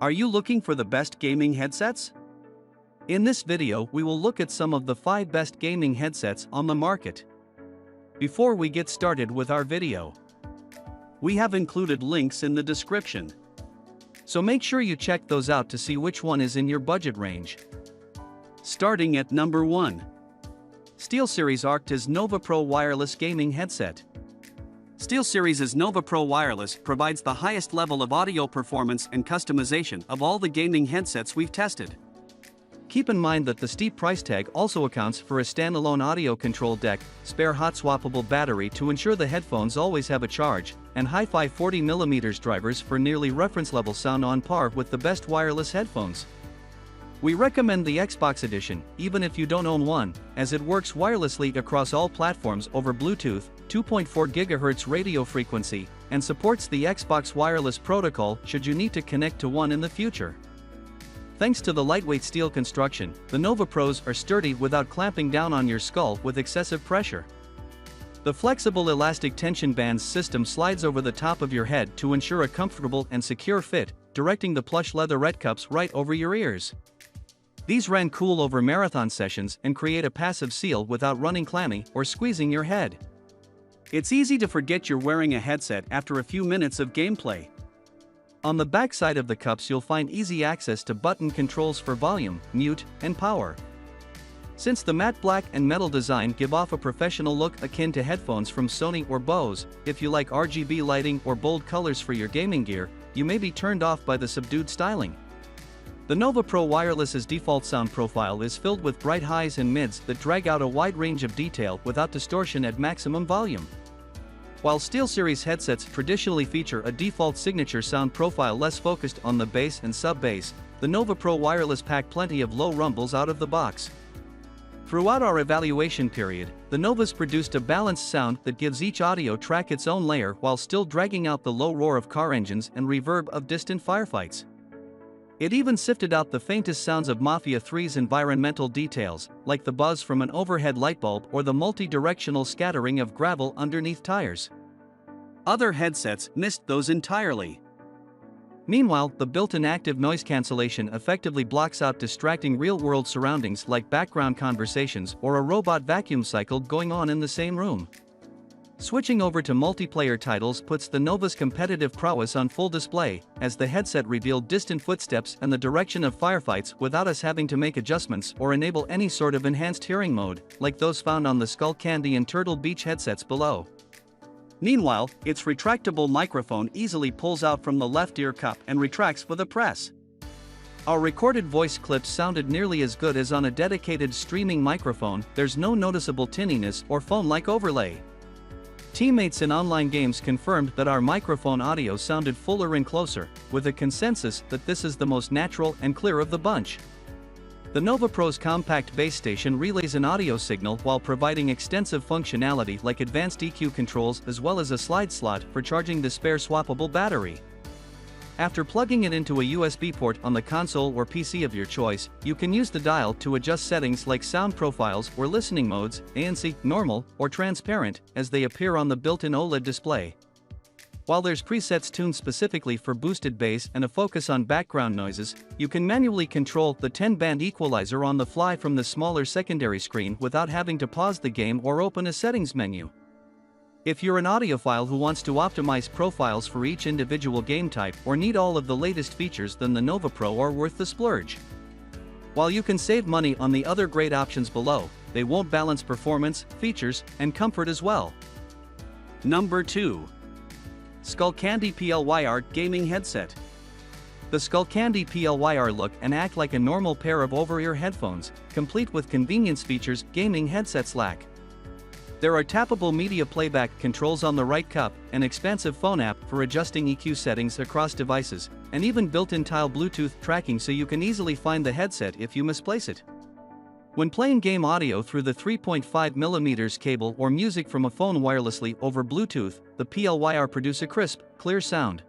Are you looking for the best gaming headsets? In this video, we will look at some of the 5 best gaming headsets on the market. Before we get started with our video, we have included links in the description. So make sure you check those out to see which one is in your budget range. Starting at number 1. SteelSeries Arctis Nova Pro Wireless Gaming Headset. SteelSeries' Nova Pro Wireless provides the highest level of audio performance and customization of all the gaming headsets we've tested. Keep in mind that the steep price tag also accounts for a standalone audio control deck, spare hot swappable battery to ensure the headphones always have a charge, and hi-fi 40mm drivers for nearly reference-level sound on par with the best wireless headphones. We recommend the Xbox edition, even if you don't own one, as it works wirelessly across all platforms over Bluetooth, 2.4 GHz radio frequency, and supports the Xbox wireless protocol should you need to connect to one in the future. Thanks to the lightweight steel construction, the Nova Pros are sturdy without clamping down on your skull with excessive pressure. The flexible elastic tension bands system slides over the top of your head to ensure a comfortable and secure fit, directing the plush leatherette cups right over your ears. These ran cool over marathon sessions and create a passive seal without running clammy or squeezing your head. It's easy to forget you're wearing a headset after a few minutes of gameplay. On the back side of the cups you'll find easy access to button controls for volume, mute, and power. Since the matte black and metal design give off a professional look akin to headphones from Sony or Bose, if you like RGB lighting or bold colors for your gaming gear, you may be turned off by the subdued styling. The Nova Pro Wireless's default sound profile is filled with bright highs and mids that drag out a wide range of detail without distortion at maximum volume. While SteelSeries headsets traditionally feature a default signature sound profile less focused on the bass and sub-bass, the Nova Pro Wireless pack plenty of low rumbles out of the box. Throughout our evaluation period, the Novas produced a balanced sound that gives each audio track its own layer while still dragging out the low roar of car engines and reverb of distant firefights. It even sifted out the faintest sounds of Mafia 3's environmental details, like the buzz from an overhead light bulb or the multi-directional scattering of gravel underneath tires. Other headsets missed those entirely. Meanwhile, the built-in active noise cancellation effectively blocks out distracting real-world surroundings like background conversations or a robot vacuum cycle going on in the same room. Switching over to multiplayer titles puts the Nova's competitive prowess on full display, as the headset revealed distant footsteps and the direction of firefights without us having to make adjustments or enable any sort of enhanced hearing mode, like those found on the Skullcandy and Turtle Beach headsets below. Meanwhile, its retractable microphone easily pulls out from the left ear cup and retracts with a press. Our recorded voice clips sounded nearly as good as on a dedicated streaming microphone. There's no noticeable tinniness or phone-like overlay. Teammates in online games confirmed that our microphone audio sounded fuller and closer, with a consensus that this is the most natural and clear of the bunch. The Nova Pro's compact base station relays an audio signal while providing extensive functionality like advanced EQ controls as well as a slide slot for charging the spare swappable battery. After plugging it into a USB port on the console or PC of your choice, you can use the dial to adjust settings like sound profiles or listening modes, ANC, normal, or transparent, as they appear on the built-in OLED display. While there's presets tuned specifically for boosted bass and a focus on background noises, you can manually control the 10-band equalizer on the fly from the smaller secondary screen without having to pause the game or open a settings menu. If you're an audiophile who wants to optimize profiles for each individual game type or need all of the latest features, then the Nova Pro are worth the splurge. While you can save money on the other great options below, they won't balance performance, features, and comfort as well. Number 2. Skullcandy PLYR Gaming Headset. The Skullcandy PLYR look and act like a normal pair of over-ear headphones, complete with convenience features gaming headsets lack. There are tappable media playback controls on the right cup, an expansive phone app for adjusting EQ settings across devices, and even built-in tile Bluetooth tracking so you can easily find the headset if you misplace it. When playing game audio through the 3.5mm cable or music from a phone wirelessly over Bluetooth, the PLYR produce a crisp, clear sound.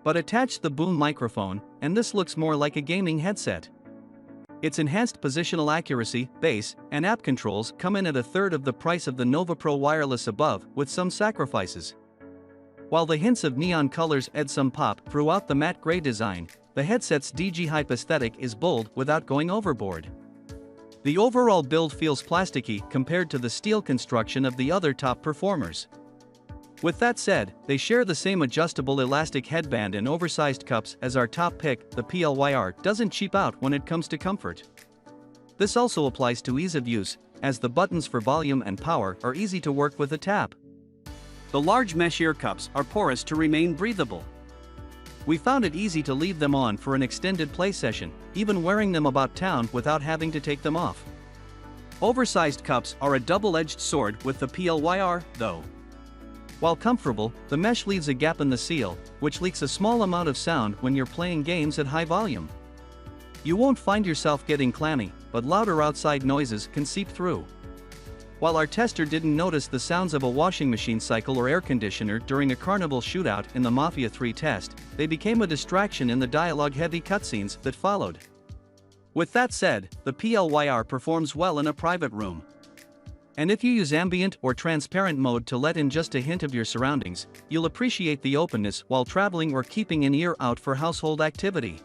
But attach the boom microphone, and this looks more like a gaming headset. Its enhanced positional accuracy, bass, and app controls come in at a third of the price of the Nova Pro Wireless above, with some sacrifices. While the hints of neon colors add some pop throughout the matte gray design, the headset's DG hype aesthetic is bold without going overboard. The overall build feels plasticky compared to the steel construction of the other top performers. With that said, they share the same adjustable elastic headband and oversized cups as our top pick. The PLYR doesn't cheap out when it comes to comfort. This also applies to ease of use, as the buttons for volume and power are easy to work with a tap. The large mesh ear cups are porous to remain breathable. We found it easy to leave them on for an extended play session, even wearing them about town without having to take them off. Oversized cups are a double-edged sword with the PLYR, though. While comfortable, the mesh leaves a gap in the seal, which leaks a small amount of sound when you're playing games at high volume. You won't find yourself getting clammy, but louder outside noises can seep through. While our tester didn't notice the sounds of a washing machine cycle or air conditioner during a carnival shootout in the Mafia 3 test, they became a distraction in the dialogue-heavy cutscenes that followed. With that said, the PLYR performs well in a private room. And if you use ambient or transparent mode to let in just a hint of your surroundings, you'll appreciate the openness while traveling or keeping an ear out for household activity.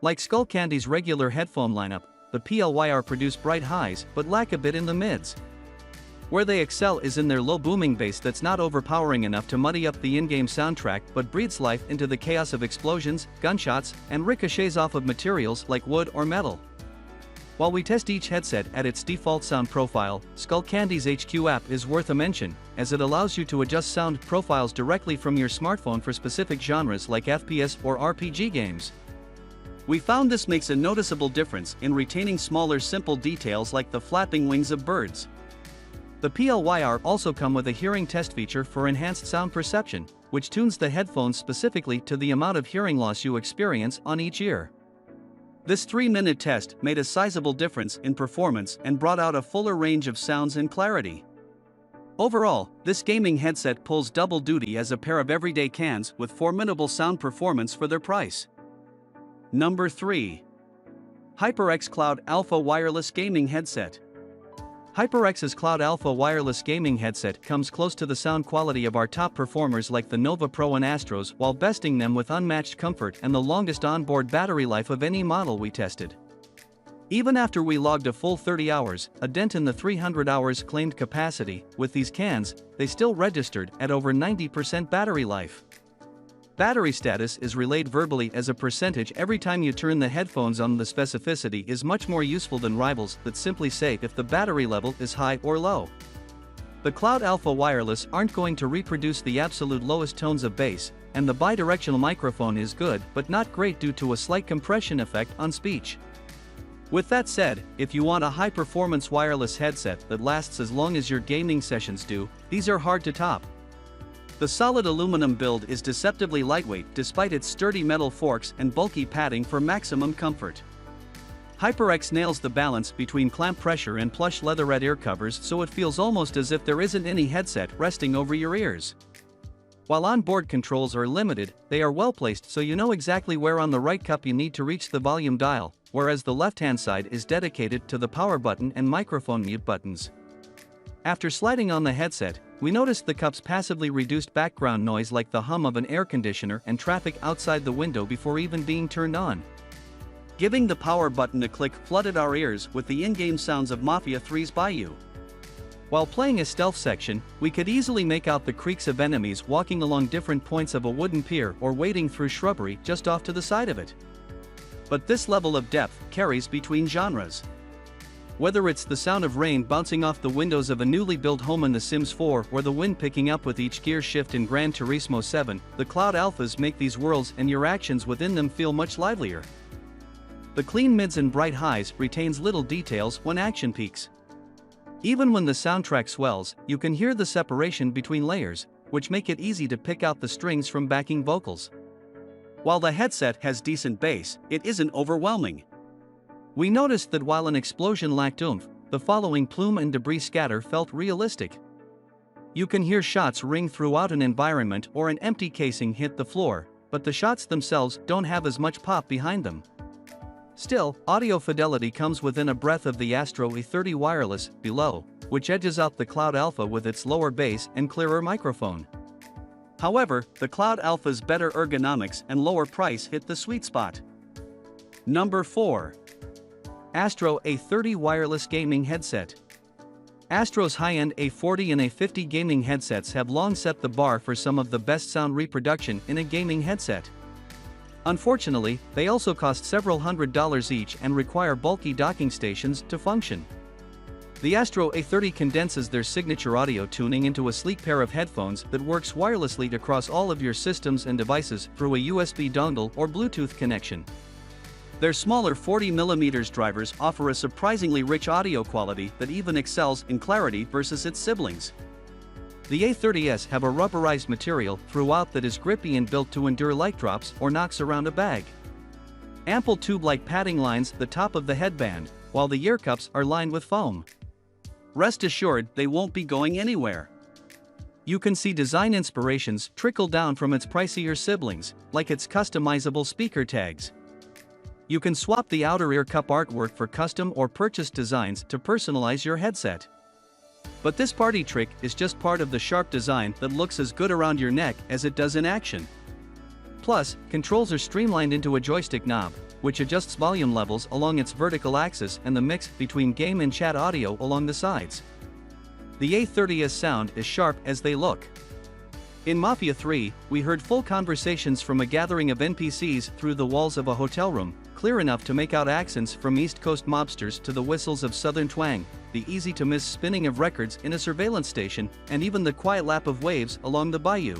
Like Skullcandy's regular headphone lineup, the PLYR produce bright highs but lack a bit in the mids. Where they excel is in their low booming bass that's not overpowering enough to muddy up the in-game soundtrack but breathes life into the chaos of explosions, gunshots, and ricochets off of materials like wood or metal. While we test each headset at its default sound profile, Skullcandy's HQ app is worth a mention, as it allows you to adjust sound profiles directly from your smartphone for specific genres like FPS or RPG games. We found this makes a noticeable difference in retaining smaller simple details like the flapping wings of birds. The PLYR also come with a hearing test feature for enhanced sound perception, which tunes the headphones specifically to the amount of hearing loss you experience on each ear. This 3-minute test made a sizable difference in performance and brought out a fuller range of sounds and clarity. Overall, this gaming headset pulls double duty as a pair of everyday cans with formidable sound performance for their price. Number 3. HyperX Cloud Alpha Wireless Gaming Headset. HyperX's Cloud Alpha Wireless Gaming Headset comes close to the sound quality of our top performers like the Nova Pro and Astros while besting them with unmatched comfort and the longest onboard battery life of any model we tested. Even after we logged a full 30 hours, a dent in the 300 hours claimed capacity, with these cans, they still registered at over 90% battery life. Battery status is relayed verbally as a percentage every time you turn the headphones on. The specificity is much more useful than rivals that simply say if the battery level is high or low. The Cloud Alpha Wireless aren't going to reproduce the absolute lowest tones of bass, and the bidirectional microphone is good but not great due to a slight compression effect on speech. With that said, if you want a high-performance wireless headset that lasts as long as your gaming sessions do, these are hard to top. The solid aluminum build is deceptively lightweight despite its sturdy metal forks and bulky padding for maximum comfort. HyperX nails the balance between clamp pressure and plush leatherette ear covers so it feels almost as if there isn't any headset resting over your ears. While onboard controls are limited, they are well placed so you know exactly where on the right cup you need to reach the volume dial, whereas the left-hand side is dedicated to the power button and microphone mute buttons. After sliding on the headset, we noticed the cup's passively reduced background noise like the hum of an air conditioner and traffic outside the window before even being turned on. Giving the power button a click flooded our ears with the in-game sounds of Mafia 3's Bayou. While playing a stealth section, we could easily make out the creaks of enemies walking along different points of a wooden pier or wading through shrubbery just off to the side of it. But this level of depth carries between genres. Whether it's the sound of rain bouncing off the windows of a newly built home in The Sims 4 or the wind picking up with each gear shift in Gran Turismo 7, the Cloud Alphas make these worlds and your actions within them feel much livelier. The clean mids and bright highs retains little details when action peaks. Even when the soundtrack swells, you can hear the separation between layers, which make it easy to pick out the strings from backing vocals. While the headset has decent bass, it isn't overwhelming. We noticed that while an explosion lacked oomph, the following plume and debris scatter felt realistic. You can hear shots ring throughout an environment or an empty casing hit the floor, but the shots themselves don't have as much pop behind them. Still, audio fidelity comes within a breath of the Astro A30 wireless below, which edges out the Cloud Alpha with its lower bass and clearer microphone. However, the Cloud Alpha's better ergonomics and lower price hit the sweet spot. Number 4. Astro A30 Wireless Gaming Headset. Astro's high-end A40 and A50 gaming headsets have long set the bar for some of the best sound reproduction in a gaming headset. Unfortunately, they also cost several $100s each and require bulky docking stations to function. The Astro A30 condenses their signature audio tuning into a sleek pair of headphones that works wirelessly across all of your systems and devices through a USB dongle or Bluetooth connection. Their smaller 40mm drivers offer a surprisingly rich audio quality that even excels in clarity versus its siblings. The A30s have a rubberized material throughout that is grippy and built to endure light drops or knocks around a bag. Ample tube-like padding lines the top of the headband, while the ear cups are lined with foam. Rest assured, they won't be going anywhere. You can see design inspirations trickle down from its pricier siblings, like its customizable speaker tags. You can swap the outer ear cup artwork for custom or purchased designs to personalize your headset. But this party trick is just part of the sharp design that looks as good around your neck as it does in action. Plus, controls are streamlined into a joystick knob, which adjusts volume levels along its vertical axis and the mix between game and chat audio along the sides. The A30's sound is sharp as they look. In Mafia 3, we heard full conversations from a gathering of NPCs through the walls of a hotel room, clear enough to make out accents from East Coast mobsters to the whistles of Southern twang, the easy-to-miss spinning of records in a surveillance station, and even the quiet lap of waves along the bayou.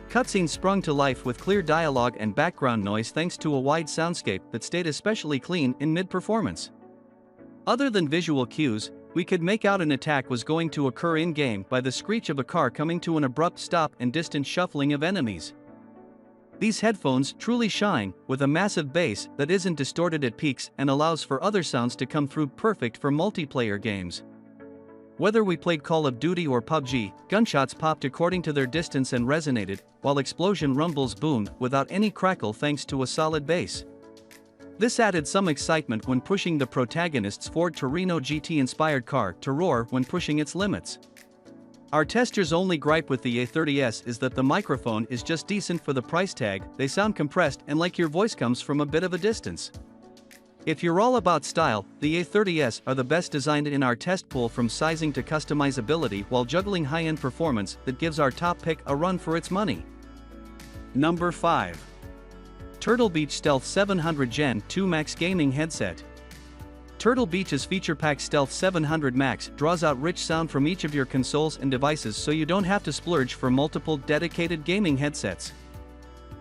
Cutscenes sprung to life with clear dialogue and background noise thanks to a wide soundscape that stayed especially clean in mid-performance. Other than visual cues, we could make out an attack was going to occur in-game by the screech of a car coming to an abrupt stop and distant shuffling of enemies. These headphones truly shine, with a massive bass that isn't distorted at peaks and allows for other sounds to come through, perfect for multiplayer games. Whether we played Call of Duty or PUBG, gunshots popped according to their distance and resonated, while explosion rumbles boomed without any crackle thanks to a solid bass. This added some excitement when pushing the protagonist's Ford Torino GT-inspired car to roar when pushing its limits. Our testers' only gripe with the A30s is that the microphone is just decent for the price tag. They sound compressed and like your voice comes from a bit of a distance. If you're all about style, the A30s are the best designed in our test pool, from sizing to customizability, while juggling high-end performance that gives our top pick a run for its money. Number 5. Turtle Beach Stealth 700 Gen 2 Max Gaming Headset. Turtle Beach's feature-packed Stealth 700 Max draws out rich sound from each of your consoles and devices, so you don't have to splurge for multiple dedicated gaming headsets.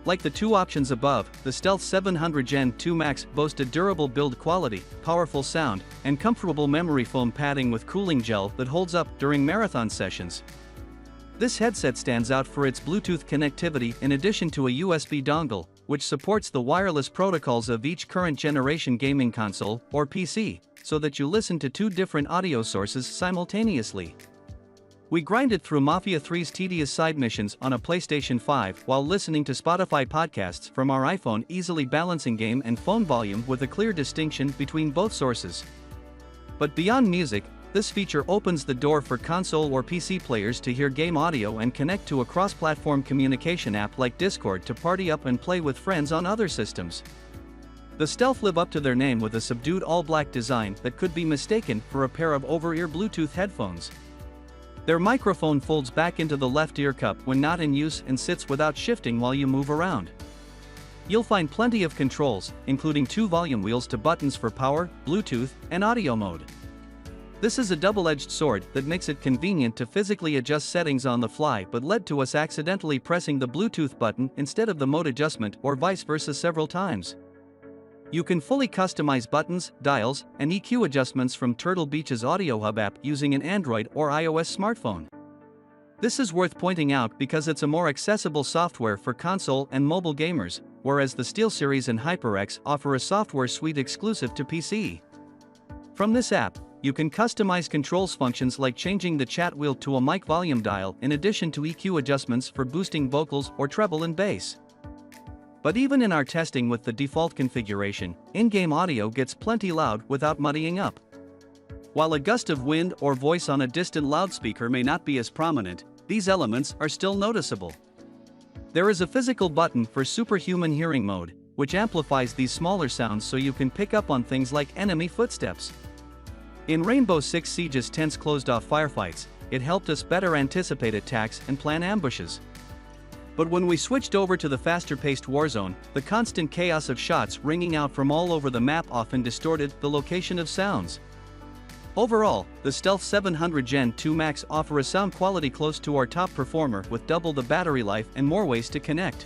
Like the two options above, the Stealth 700 Gen 2 Max boasts a durable build quality, powerful sound, and comfortable memory foam padding with cooling gel that holds up during marathon sessions. This headset stands out for its Bluetooth connectivity in addition to a USB dongle, which supports the wireless protocols of each current generation gaming console or PC, so that you listen to two different audio sources simultaneously. We grinded through Mafia 3's tedious side missions on a PlayStation 5 while listening to Spotify podcasts from our iPhone, easily balancing game and phone volume with a clear distinction between both sources. But beyond music, this feature opens the door for console or PC players to hear game audio and connect to a cross-platform communication app like Discord to party up and play with friends on other systems. The Stealth live up to their name with a subdued all-black design that could be mistaken for a pair of over-ear Bluetooth headphones. Their microphone folds back into the left ear cup when not in use and sits without shifting while you move around. You'll find plenty of controls, including two volume wheels to buttons for power, Bluetooth, and audio mode. This is a double-edged sword that makes it convenient to physically adjust settings on the fly, but led to us accidentally pressing the Bluetooth button instead of the mode adjustment, or vice versa, several times. You can fully customize buttons, dials, and EQ adjustments from Turtle Beach's Audio Hub app using an Android or iOS smartphone. This is worth pointing out because it's a more accessible software for console and mobile gamers, whereas the SteelSeries and HyperX offer a software suite exclusive to PC. From this app, you can customize controls functions like changing the chat wheel to a mic volume dial, in addition to EQ adjustments for boosting vocals or treble and bass. But even in our testing with the default configuration, in-game audio gets plenty loud without muddying up. While a gust of wind or voice on a distant loudspeaker may not be as prominent, these elements are still noticeable. There is a physical button for superhuman hearing mode, which amplifies these smaller sounds so you can pick up on things like enemy footsteps. In Rainbow Six Siege's tense closed-off firefights, it helped us better anticipate attacks and plan ambushes. But when we switched over to the faster-paced Warzone, the constant chaos of shots ringing out from all over the map often distorted the location of sounds. Overall, the Stealth 700 Gen 2 Max offer a sound quality close to our top performer with double the battery life and more ways to connect.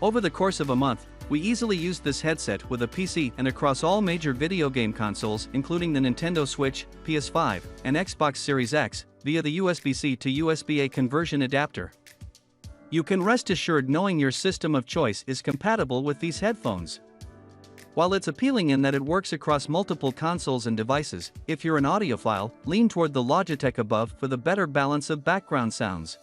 Over the course of a month, we easily used this headset with a PC and across all major video game consoles including the Nintendo Switch, PS5, and Xbox Series X, via the USB-C to USB-A conversion adapter. You can rest assured knowing your system of choice is compatible with these headphones. While it's appealing in that it works across multiple consoles and devices, if you're an audiophile, lean toward the Logitech above for the better balance of background sounds.